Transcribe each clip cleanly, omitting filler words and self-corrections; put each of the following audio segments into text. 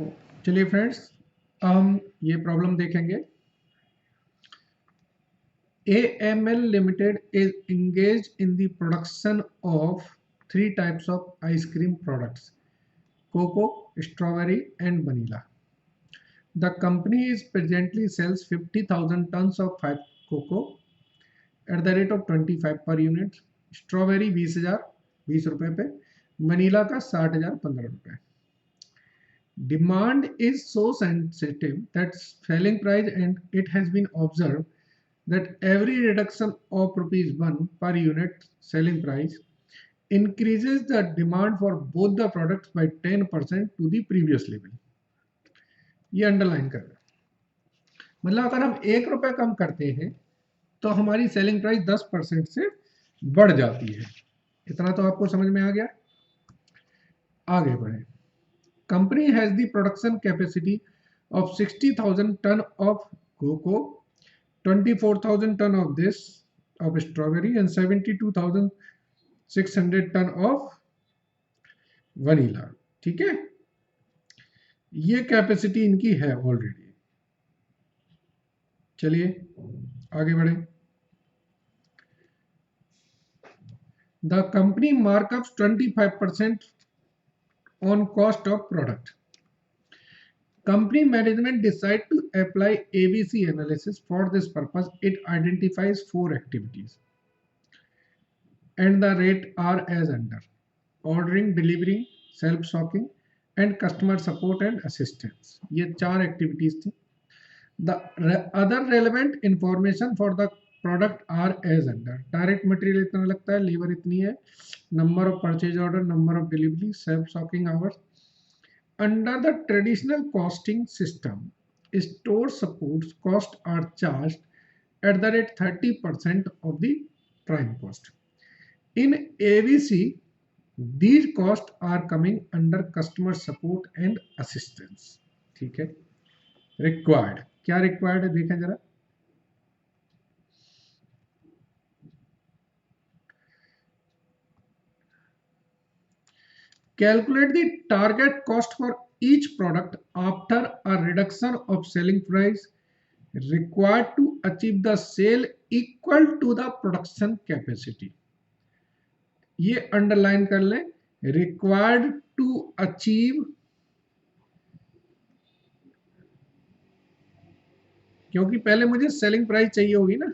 तो चलिए फ्रेंड्स, हम ये प्रॉब्लम देखेंगे। AML Limited is engaged in the production of three types of ice cream products: cocoa, strawberry, and vanilla. The company is presently sells 50,000 tons of cocoa at the rate of 25 per unit, strawberry 20,000 रुपए पे, vanilla का 60,000 15 रुपए. Demand is so sensitive that selling price, and it has been observed that every reduction of rupees 1 per unit selling price increases the demand for both the products by 10% to the previous level. ये underline कर रहे हैं, मतलब अगर हम 1 रुपए कम करते हैं तो हमारी सेलिंग प्राइस 10% से बढ़ जाती है। इतना तो आपको समझ में आ गया। आगे बढ़े। Company has the production capacity of 60,000 ton of cocoa, 24,000 ton of this of strawberry, and 72,600 ton of vanilla. ठीक है, ये कैपेसिटी इनकी है ऑलरेडी। चलिए आगे बढ़े। The company markups 25% on cost of product. Company management decide to apply ABC analysis. For this purpose, it identifies 4 activities, and the rate are as under: ordering, delivering, self-stocking, and customer support and assistance. ये 4 activities थी. The other relevant information for the product are as under: direct material इतना लगता है, labour इतनी है, number of purchase order, number of delivery, self-stocking hours. Under the traditional costing system, store supports costs are charged at the rate 30% of the prime cost. In ABC, these costs are coming under customer support and assistance. ठीक है। Required, क्या required है देखें जरा। Calculate the target cost for each product after a reduction of selling price required to achieve the sale equal to the production capacity. ये underline कर लें, required to achieve, क्योंकि पहले मुझे सेलिंग प्राइस चाहिए होगी ना।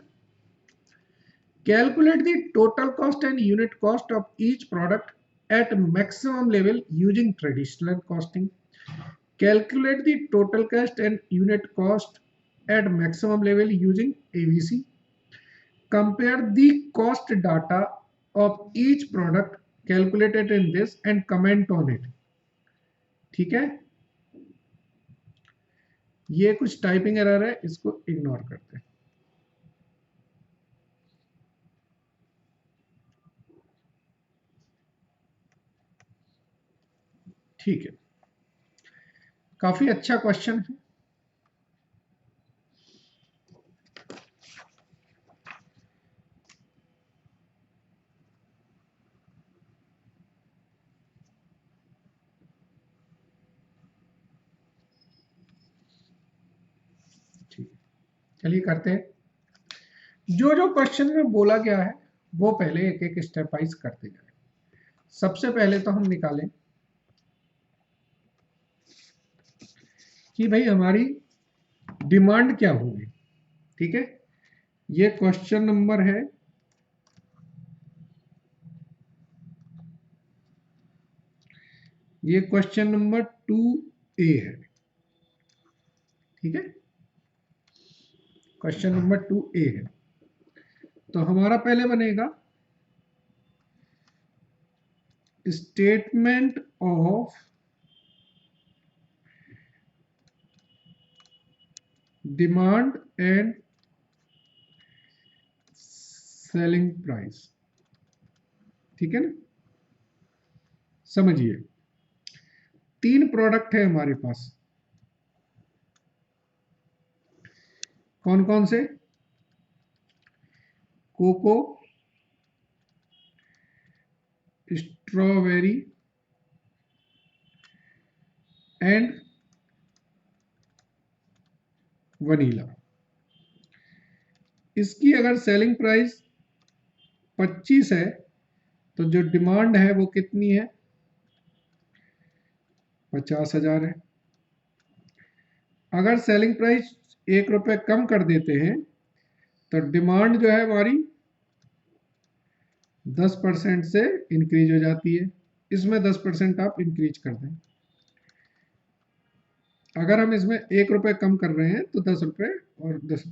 Calculate the total cost and unit cost of each product at maximum level using traditional costing. Calculate the total cost and unit cost at maximum level using ABC. Compare the cost data of each product calculated in this and comment on it. ठीक है, ये कुछ typing error है, इसको ignore करते हैं। ठीक है, काफी अच्छा क्वेश्चन है। ठीक, चलिए करते हैं। जो जो क्वेश्चन में बोला गया है वो पहले एक एक स्टेप वाइज करते जाए। सबसे पहले तो हम निकालें कि भाई हमारी डिमांड क्या होगी। ठीक है, ये क्वेश्चन नंबर है, ये क्वेश्चन नंबर 2A है। ठीक है, क्वेश्चन नंबर 2A है। तो हमारा पहले बनेगा statement of demand and selling price. ठीक है ना, समझिए 3 प्रोडक्ट है हमारे पास। कौन कौन से? Cocoa, strawberry and vanilla. इसकी अगर सेलिंग प्राइस 25 है तो जो डिमांड है वो कितनी है? 50,000 है। अगर सेलिंग प्राइस 1 रुपये कम कर देते हैं तो डिमांड जो है हमारी 10% से इंक्रीज हो जाती है। इसमें 10% आप इंक्रीज कर दें। अगर हम इसमें 1 रुपये कम कर रहे हैं तो 10 रुपये और 10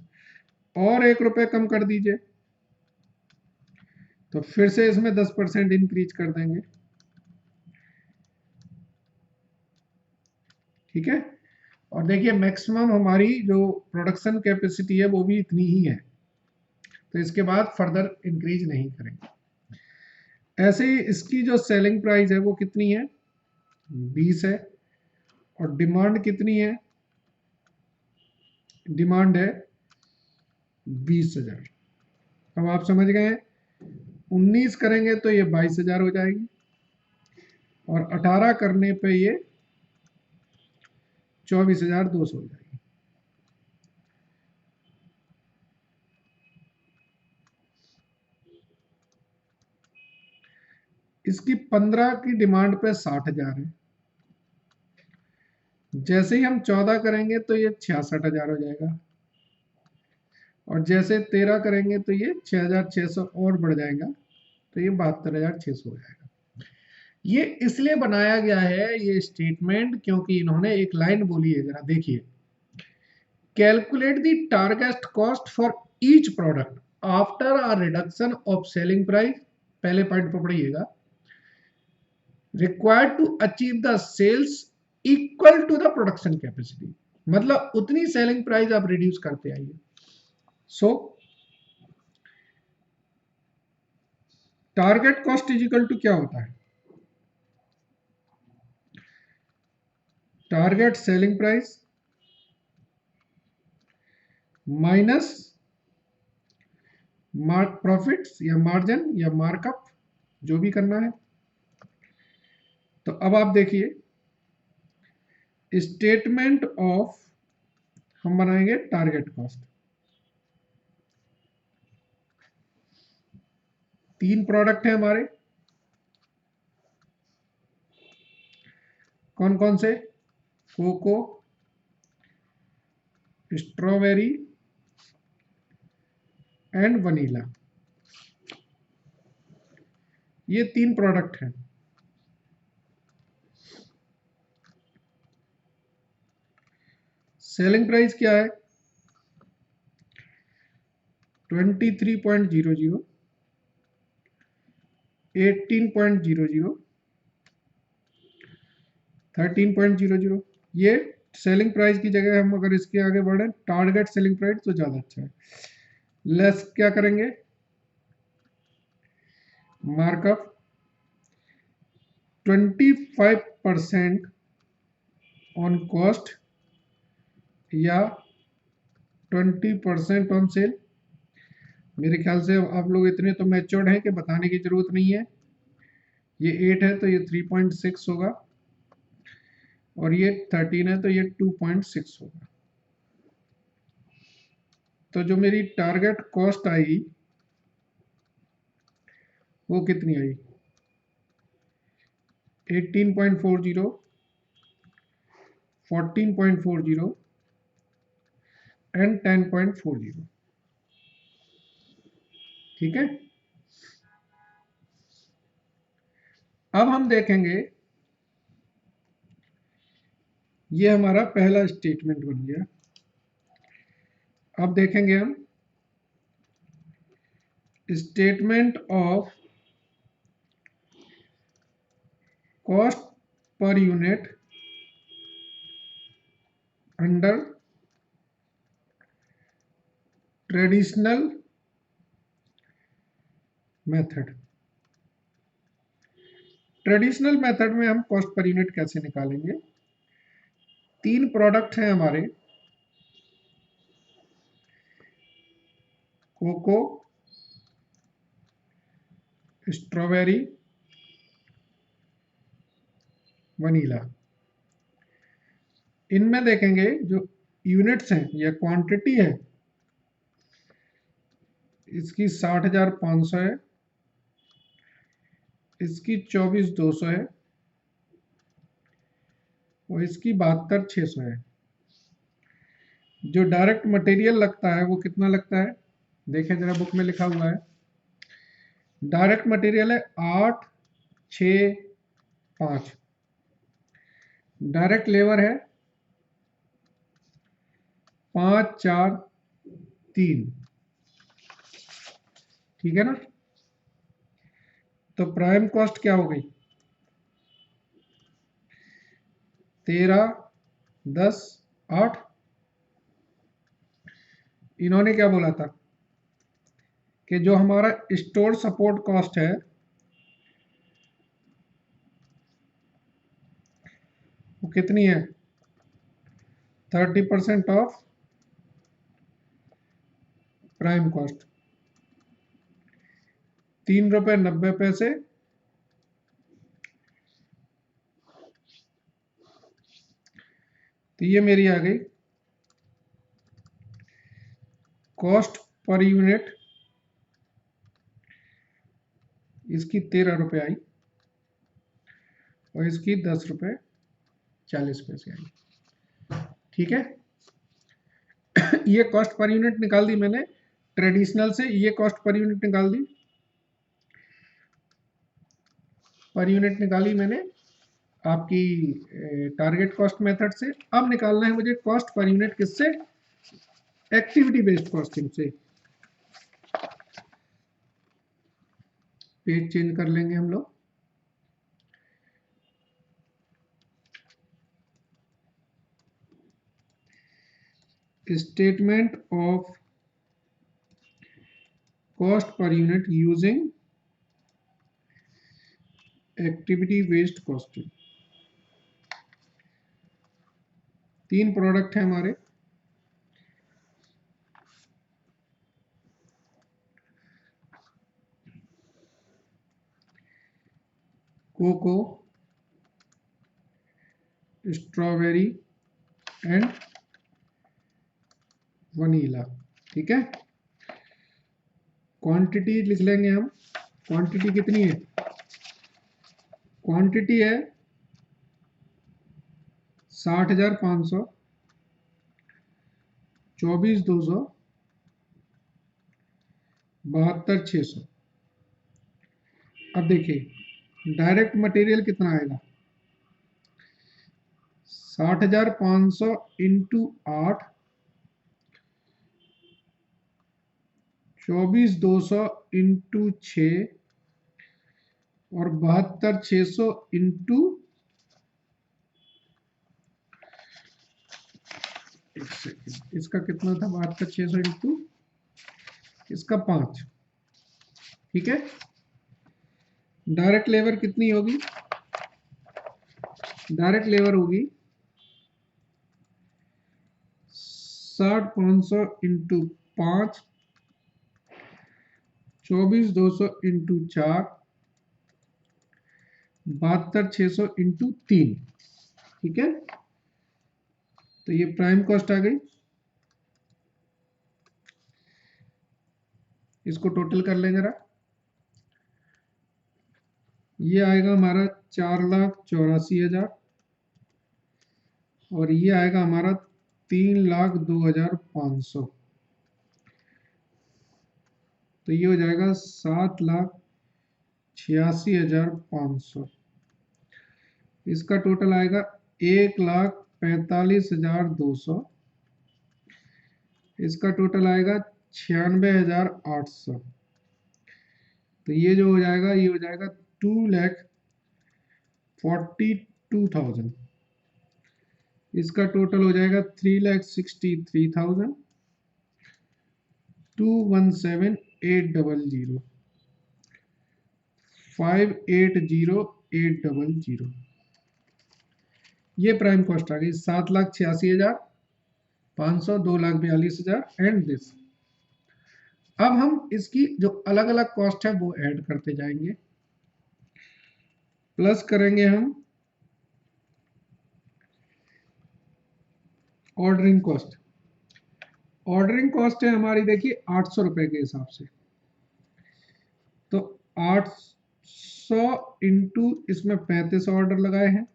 और 1 रुपये कम कर दीजिए तो फिर से इसमें 10% इंक्रीज कर देंगे। ठीक है। और देखिए मैक्सिमम हमारी जो प्रोडक्शन कैपेसिटी है वो भी इतनी ही है, तो इसके बाद फर्दर इंक्रीज नहीं करेंगे। ऐसे ही इसकी जो सेलिंग प्राइस है वो कितनी है? 20 है। और डिमांड कितनी है? डिमांड है 20,000। अब आप समझ गए हैं, 19 करेंगे तो ये 22,000 हो जाएगी और 18 करने पे ये 24,200 हो जाएगी। इसकी 15 की डिमांड पे 60,000 है। जैसे ही हम 14 करेंगे तो ये 66,000 हो जाएगा और जैसे 13 करेंगे तो ये 6,600 और बढ़ जाएगा, तो ये 72,600 हो जाएगा। ये इसलिए बनाया गया है ये स्टेटमेंट क्योंकि इन्होंने एक लाइन बोली है, जरा देखिए, calculate the target cost for each product after a reduction of selling price, पहले पॉइंट पर पढ़िएगा, required to achieve the sales equal to the production capacity, मतलब उतनी सेलिंग प्राइस आप रिड्यूस करते आइए। So target cost is equal to क्या होता है? Target selling price minus profits या मार्जिन या मार्कअप, जो भी करना है। तो अब आप देखिए स्टेटमेंट ऑफ, हम बनाएंगे टारगेट कॉस्ट। 3 प्रोडक्ट है हमारे, कौन कौन से? कोको, स्ट्रॉबेरी एंड वनीला, ये 3 प्रोडक्ट हैं। सेलिंग प्राइस क्या है? 23.00, 18.00, 13.00। ये सेलिंग प्राइस की जगह हम अगर इसके आगे बढ़े टारगेट सेलिंग प्राइस तो ज्यादा अच्छा है। लेस क्या करेंगे? मार्कअप 25% ऑन कॉस्ट या 20% ऑन सेल। मेरे ख्याल से आप लोग इतने तो मैच्योर्ड हैं कि बताने की जरूरत नहीं है। ये 8 है तो ये 3.6 होगा और ये 13 है तो ये 2.6 होगा। तो जो मेरी टारगेट कॉस्ट आएगी वो कितनी आई? 18.40, 14.40 एंड 10.40। ठीक है। अब हम देखेंगे, ये हमारा पहला स्टेटमेंट बन गया। अब देखेंगे हम statement of cost per unit under traditional method. Traditional method में हम कॉस्ट पर यूनिट कैसे निकालेंगे? 3 प्रोडक्ट हैं हमारे, कोको, स्ट्रॉबेरी, वनीला। इनमें देखेंगे जो यूनिट्स हैं या क्वांटिटी है, इसकी 60,500 है, इसकी 24,200 है और इसकी 72,600 है। जो डायरेक्ट मटेरियल लगता है वो कितना लगता है, देखें जरा बुक में लिखा हुआ है। डायरेक्ट मटेरियल है 8,6,5। डायरेक्ट लेबर है 5,4,3। ठीक है ना। तो प्राइम कॉस्ट क्या हो गई, 13, 10, 8। इन्होंने क्या बोला था कि जो हमारा स्टोर सपोर्ट कॉस्ट है वो कितनी है, 30% ऑफ प्राइम कॉस्ट, 3 रुपये 90 पैसे। तो ये मेरी आ गई कॉस्ट पर यूनिट, इसकी 13 रुपये आई और इसकी 10 रुपये 40 पैसे आई। ठीक है। ये कॉस्ट पर यूनिट निकाल दी मैंने ट्रेडिशनल से, ये कॉस्ट पर यूनिट निकाल दी, पर यूनिट निकाली मैंने आपकी टारगेट कॉस्ट मेथड से। अब निकालना है मुझे कॉस्ट पर यूनिट किससे, एक्टिविटी बेस्ड कॉस्टिंग से। पेज चेंज कर लेंगे हम लोग। Statement of cost per unit using activity based costing. 3 product है हमारे, कोको, स्ट्रॉबेरी एंड वनीला। ठीक है। क्वांटिटी लिख लेंगे हम, क्वांटिटी कितनी है, क्वांटिटी है 60,500, 24,200, 72,600। अब देखिए डायरेक्ट मटेरियल कितना आएगा, 60,500 इंटू 8, 24,200 इंटू 6 और 72,600 इंटू, एक सेकेंड, इसका कितना था, 72,600 इंटू इसका 5। ठीक है। डायरेक्ट लेबर कितनी होगी, डायरेक्ट लेबर होगी 60,500 इंटू 5, 24,200 इंटू 4, 72,600 इंटू 3। ठीक है। तो ये प्राइम कॉस्ट आ गई। इसको टोटल कर लें जरा, ये आएगा हमारा 4,84,000 और ये आएगा हमारा 3,02,500। तो ये हो जाएगा 7,86,500। इसका टोटल आएगा 1,45,200। इसका टोटल आएगा 96,800। तो ये जो हो जाएगा ये हो जाएगा 2,42,000। इसका टोटल हो जाएगा 3,63,000, 2,17,800, 5,80,800। ये प्राइम कॉस्ट आ गई 7,86,500, 2,42,000 एंड दिस। अब हम इसकी जो अलग अलग कॉस्ट है वो ऐड करते जाएंगे, प्लस करेंगे हम ऑर्डरिंग कॉस्ट, ऑर्डरिंग कॉस्ट है हमारी देखिए 800 रुपए के हिसाब से। तो 800 इंटू इसमें 35 ऑर्डर लगाए हैं,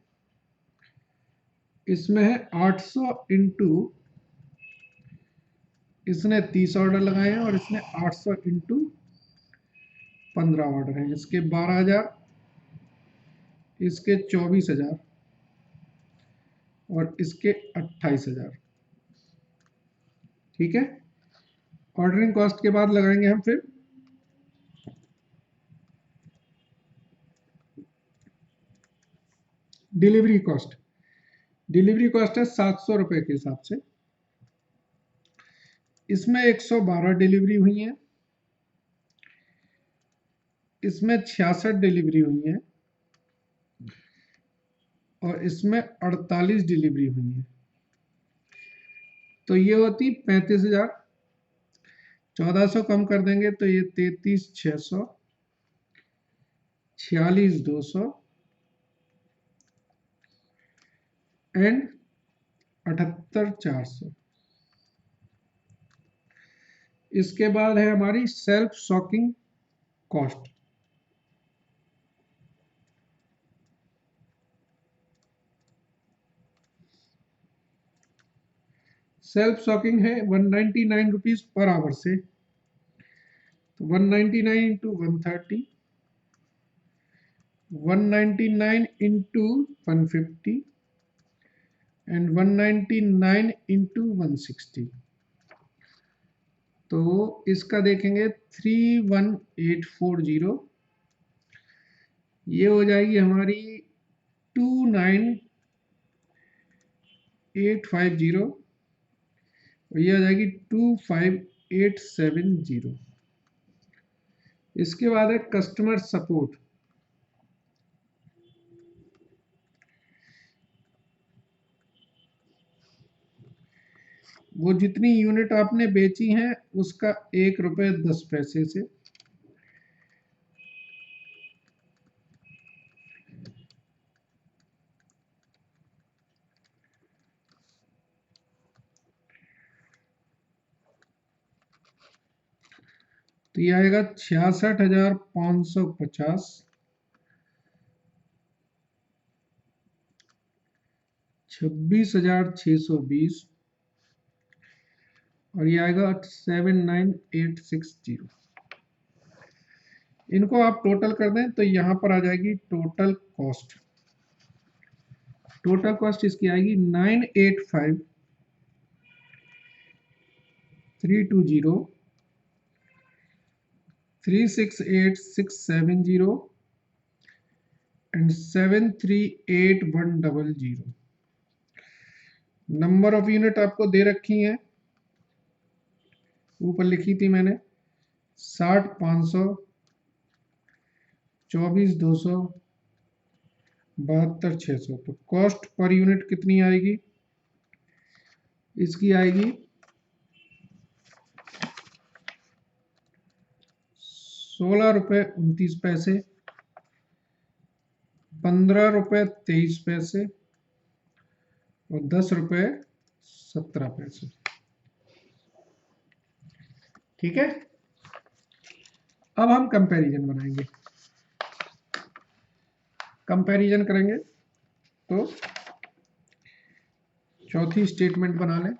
इसमें है 800 इंटू इसने 30 ऑर्डर लगाए हैं और इसने 800 इंटू 15 ऑर्डर हैं, इसके 12,000, इसके 24,000 और इसके 28,000। ठीक है, ऑर्डरिंग कॉस्ट के बाद लगाएंगे हम फिर डिलीवरी कॉस्ट। डिलीवरी कॉस्ट है 700 रुपए के हिसाब से, इसमें 112 डिलीवरी हुई है, इसमें 66 डिलीवरी हुई है और इसमें 48 डिलीवरी हुई है। तो ये होती 35,000, 1400 कम कर देंगे तो ये 33,600, 46,200 एंड 78,400। इसके बाद है हमारी self soaking cost. Self soaking है 199 रुपीज पर आवर से, तो 199 इंटू 130, 199 इंटू 150 एंड 199 इंटू 160। तो इसका देखेंगे 31840, ये हो जाएगी हमारी 29850 और ये आ जाएगी 25870। इसके बाद है कस्टमर सपोर्ट। वो जितनी यूनिट आपने बेची हैं उसका 1 रुपये 10 पैसे से, तो ये आएगा 66,550, 26,620 और ये आएगा 79860। इनको आप टोटल कर दें तो यहाँ पर आ जाएगी टोटल कॉस्ट। टोटल कॉस्ट इसकी आएगी 985,320, 368,670 एंड 738,100। नंबर ऑफ यूनिट आपको दे रखी हैं, ऊपर लिखी थी मैंने 60,500, 24,200, 72,600। तो कॉस्ट पर यूनिट कितनी आएगी, इसकी आएगी 16 रुपये 29 पैसे, 15 रुपये 23 पैसे और 10 रुपये 17 पैसे। ठीक है, अब हम कंपैरिजन बनाएंगे। कंपैरिजन करेंगे तो चौथी स्टेटमेंट बना लें।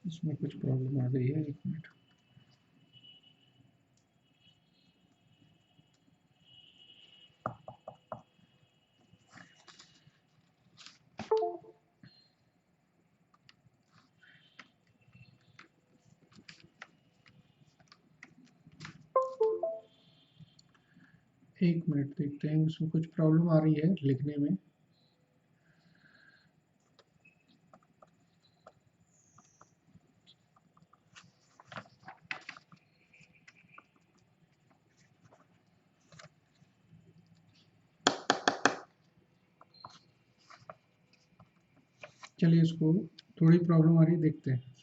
इसमें कुछ प्रॉब्लम आ गई है, 1 मिनट। देखते हैं, इसमें कुछ प्रॉब्लम आ रही है लिखने में। चलिए, इसको थोड़ी प्रॉब्लम आ रही है, देखते हैं।